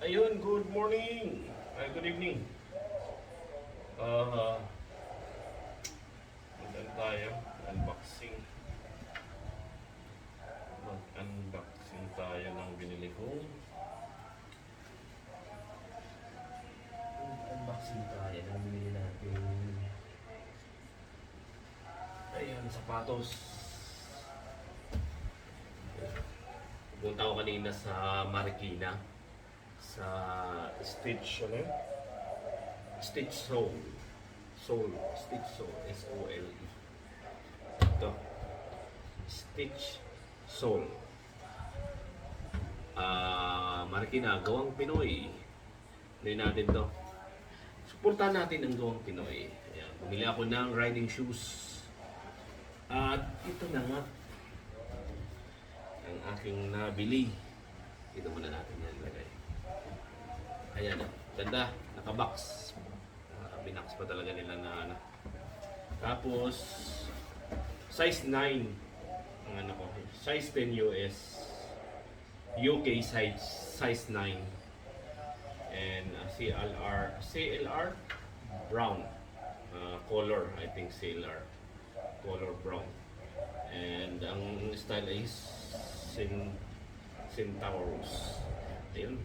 Ayun, good morning. Ay, good evening. Uh, Magdan tayo. Unboxing. Mag-unboxing tayo ng binili ko. Unboxing tayo ng binili natin. Ayun, sapatos. Pupunta ko kanina sa Marikina. Sa Stitch, ano yun? Stitch Soul. Stitch Soul. S-O-L-E. Ito. Stitch Soul. Marikina, gawang Pinoy. Hindi natin to. Suportahan natin ang gawang Pinoy. Ayan. Bumili ako ng riding shoes. At ito na nga. Ang aking nabili. Ito muna natin yan lagay. Ayan o. Ganda. Naka-box. Binax pa talaga nila na ano. Tapos, size 9. Ang ano ko. Size 10 US. UK size 9. And CLR brown. Color, I think CLR. Color brown. And ang style is Centaurus. Ayun.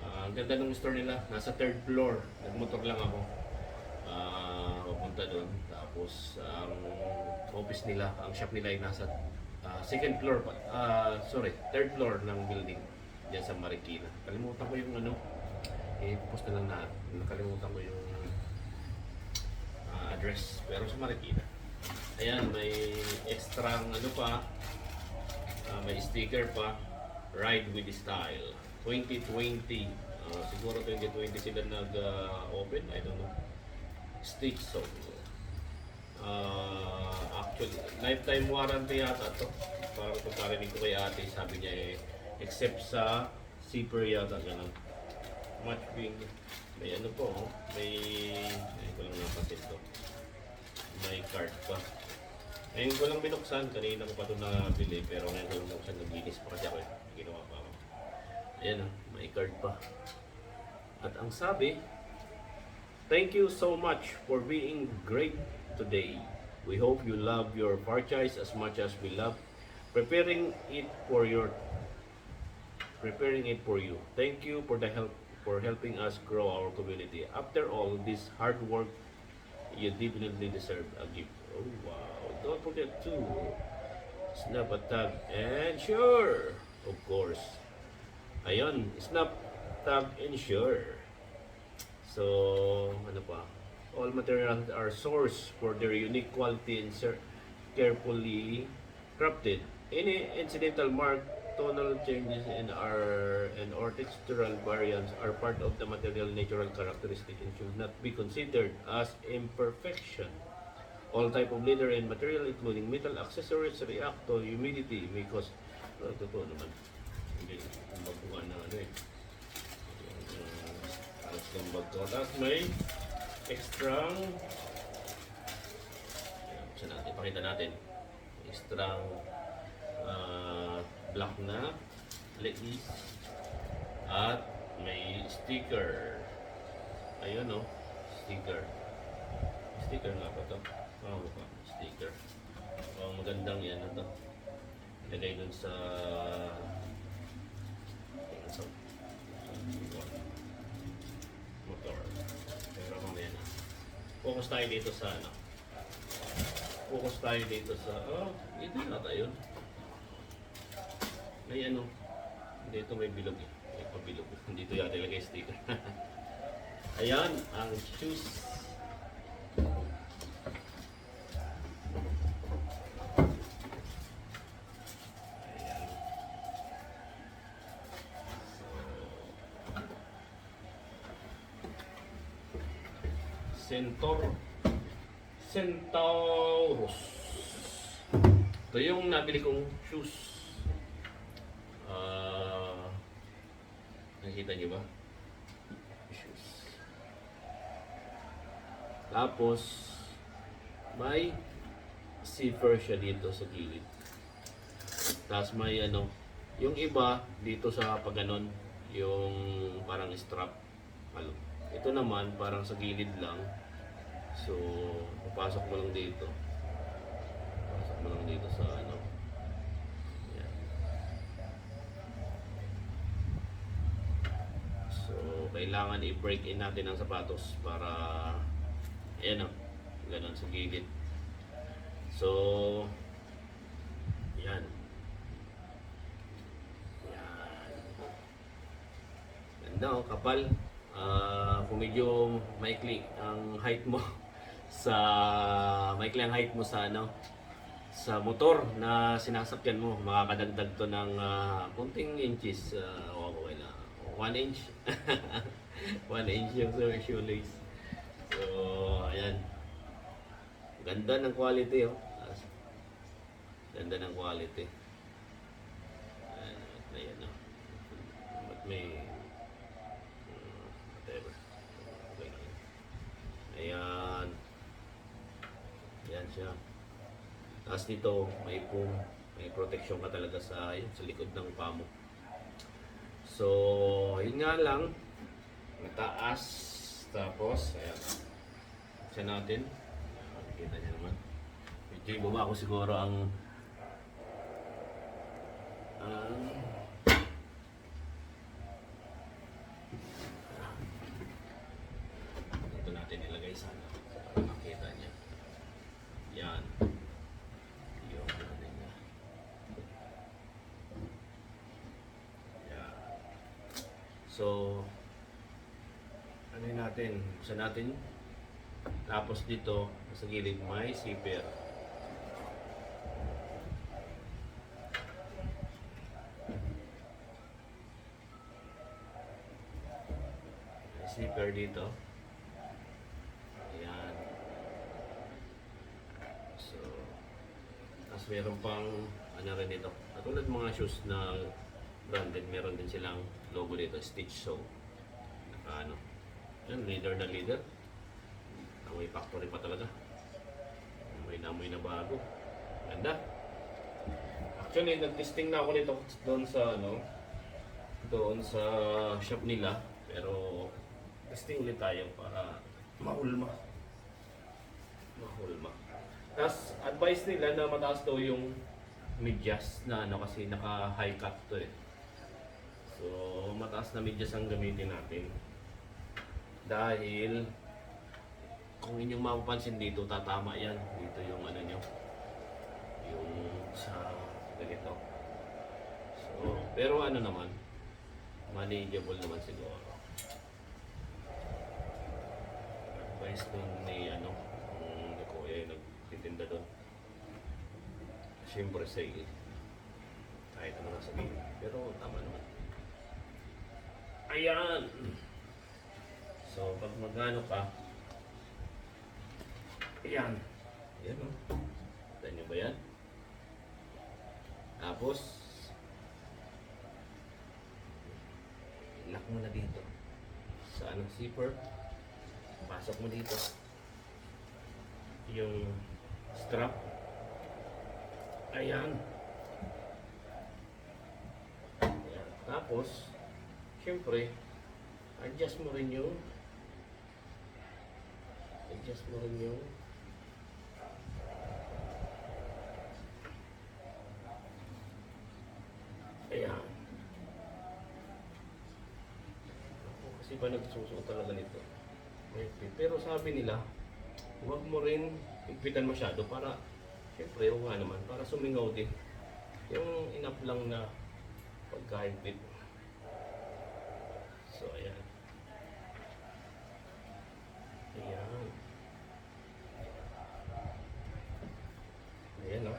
Ang ganda ng store nila, nasa third floor. Nagmotor lang ako. Papunta doon. Tapos, ang office nila, ang shop nila ay nasa second floor pa. Third floor ng building. Diyan sa Marikina. Kalimutan ko yung ano. I-post na lang na. Nakalimutan ko yung address. Pero sa Marikina. Ayan, may extra ano pa. May sticker pa. Ride with Style. 2020. Siguro 2020 sila nag-open. I don't know. Stitch Soul. Actually, lifetime warranty yata to. Parang pagkarinig ko kay ate, sabi niya except sa zipper yata, gano'n. Much being, may ano po, may ko lang napasin to. May card pa. Ngayon ko lang binuksan, kanina ko pa ito nabili, pero ngayon ko lang binuksan, naglinis pa kasi ako ginawa pa ako. Ayan o, may card pa. At ang sabi, thank you so much for being great today. We hope you love your franchise as much as we love preparing it for you. Thank you for the help for helping us grow our community. After all this hard work, you definitely deserve a gift. Oh wow! Don't forget to snap a tag and share, of course. Ayun, snap, tag, and share. So, ano pa? All materials are sourced for their unique quality and carefully crafted. Any incidental mark, tonal changes, or textural variants are part of the material natural characteristic and should not be considered as imperfection. All type of leather and material, including metal accessories, react to humidity, may cause. Totoo naman. Hindi magbuhan na ano eh. Tapos may extra ipakita natin extra black na lace at may sticker. Ayun o, sticker nga ba ito? Sticker. Magandang yan ito. Ilagay dun sa motor. Pero mamaya na. Focus tayo dito sa ano. Ito na tayo. May ano. Dito may bilog eh. May pabilog. Dito yata ilagay sticker. Ayan, ang shoes. Centaurus. Ito yung nabili kong shoes. Nakikita niyo ba? Shoes. Tapos, may zipper siya dito sa gilid. Tapos may ano, yung iba dito sa paganon, yung parang strap. Ito naman parang sa gilid lang. So, papasok mo lang dito. Pasok mo lang dito sa ano. Yan. So, kailangan i-break in natin ang sapatos para ayan o, ganun sa gilid. So, yan. Yan. Ganda o, kapal. Kung medyo maikli ang height mo sa maikli ang height mo sa ano sa motor na sinasakyan mo, makakadagdag to ng kunting inches, okay na 1 inch. 1 inch yung shoelace. So ayan, ganda ng quality oh. Ganda ng quality. Ayan oh. But may whatever. Okay lang yun. Ayan. Ayan siya. Tapos dito, may protection ka talaga sa likod ng paa mo. So, yun nga lang. Mataas. Tapos, ayan. Siya natin. Kita niyo naman. Medyo ibaba ko siguro ang ito natin ilagay sana para makita niya. Yan. Yung natin niya. Yan. So, ano yun natin? Buksan natin. Tapos dito, sa gilid may zipper. Zipper dito. Ayan. So, tapos meron pang ano rin dito. Katulad mga shoes na branded, meron din silang logo dito, Stitch. So, ano, yan, leader na leader. Amoy factory pa talaga. Amoy na bago. Ganda. Actually, nag-testing na ako nito doon sa doon sa shop nila. Pero testing ulit tayo para mahulma. Tapos advice nila na mataas daw yung medyas na kasi naka high cut to eh. So mataas na medyas ang gamitin natin. Dahil kung inyong mapapansin dito, tatama yan. Dito yung ano nyo. Yung sa ganito. So, pero ano naman, manageable naman siguro. Advice dun ni kuya yung nagtitinda dun. Siyempre sale. Kahit ano nga sabihin. Pero tama naman. Ayan! So, pag magano ka, ayan. Ayan o. Kita nyo ba yan? Tapos, lock mo na dito. Sa zipper. Pasok mo dito. Yung strap. Ayan. Ayan. Tapos, syempre, adjust mo rin yung ayan. Ako kasi ba nagsusuot talaga nito? Pero sabi nila, huwag mo rin higpitan masyado para, syempre, nga naman, para sumingaw din. Yung enough lang na pagkahigpit. So, ayan. Ayan. Ayan o.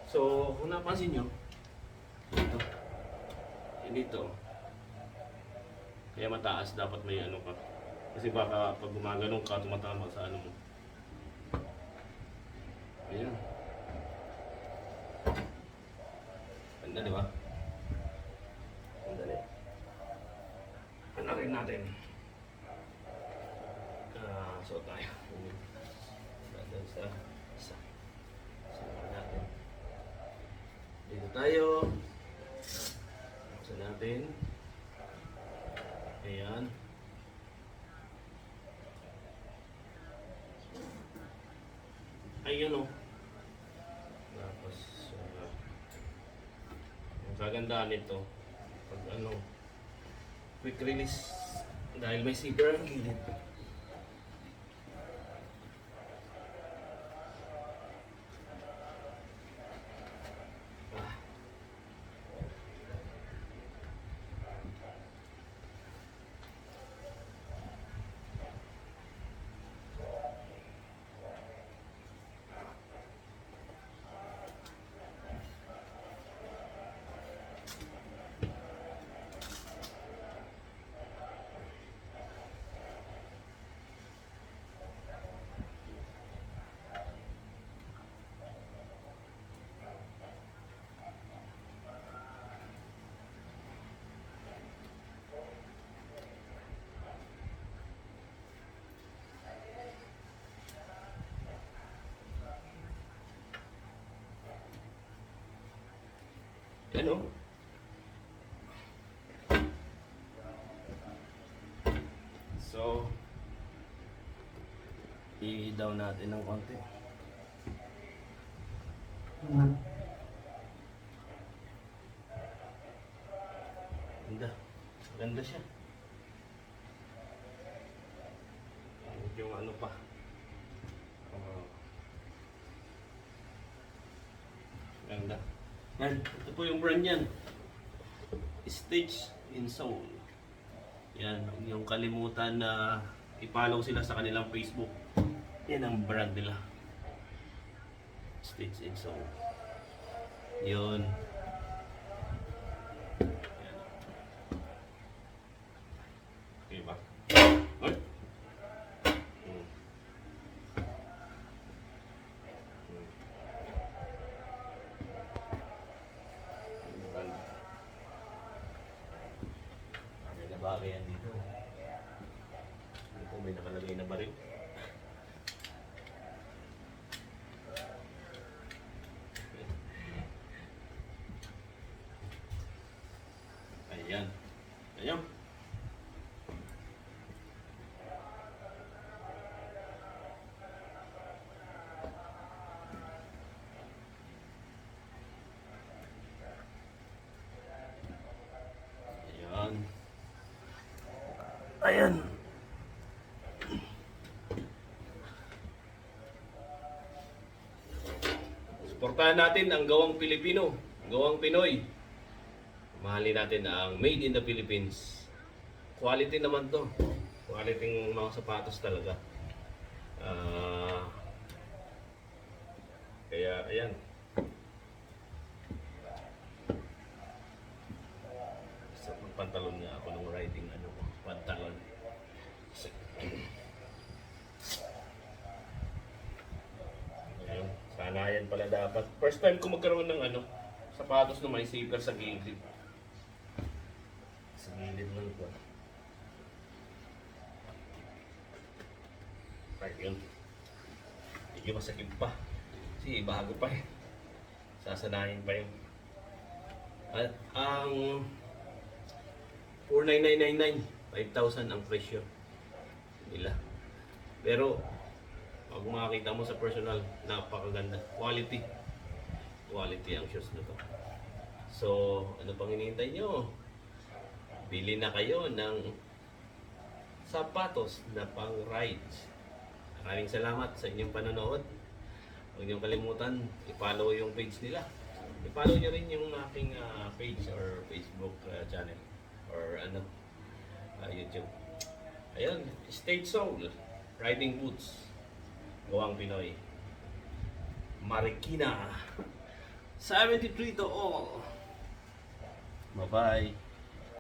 So, kung napansin nyo, dito. Kaya mataas, dapat may ano ka. Kasi baka pag gumaganong ka, tumatama sa ano mo. Ayan. Ganda, di ba? Ganda. Ano rin natin? So tayo. Doon sa isa. So natin. Dito tayo. Buksan natin. Ayan. Ayun o. Tapos, ang kagandaan nito, pag ano, quick release dahil may zipper ang gilid. Ano? So, i-down natin ng konti. Ganda. Ganda siya. Yung ano pa. Ganda. Yan. Ito po yung brand yan. Stage in Soul. Yan. Huwag niyong kalimutan na i-follow sila sa kanilang Facebook. Yan ang brand nila. Stage in Soul. Yun. Yan. Okay ba? Ay! Bagay yan dito. Dito may nakalagay na baril. Ayan. Ayan. Ayan. Ayan. Suportahan natin ang gawang Pilipino, gawang Pinoy. Mahalin natin ang made in the Philippines. Quality naman to. Quality ng mga sapatos talaga. Kaya ayan. Sa pantalon nga ako ng riding pantalon. Ayun, sana yan pala dapat. First time ko magkaroon ng sapatos na may zipper sa gilid. Sa gilid lang po. Ayun. Hindi masakit pa. Kasi bago pa eh. Sasanayin pa yun. At ang 49999, 5,000 ang presyo nila. Pero pag makakita mo sa personal, napakaganda. Quality. Quality ang shoes na to. So, ano pang hinihintay nyo? Bili na kayo ng sapatos na pang rides. Maraming salamat sa inyong panonood. Huwag niyong kalimutan, i-follow yung page nila. I-follow nyo rin yung aking page or Facebook channel or YouTube. Ayun, Stage Soul, Riding Boots, Gawang Pinoy. Marikina 73 to all. Bye-bye.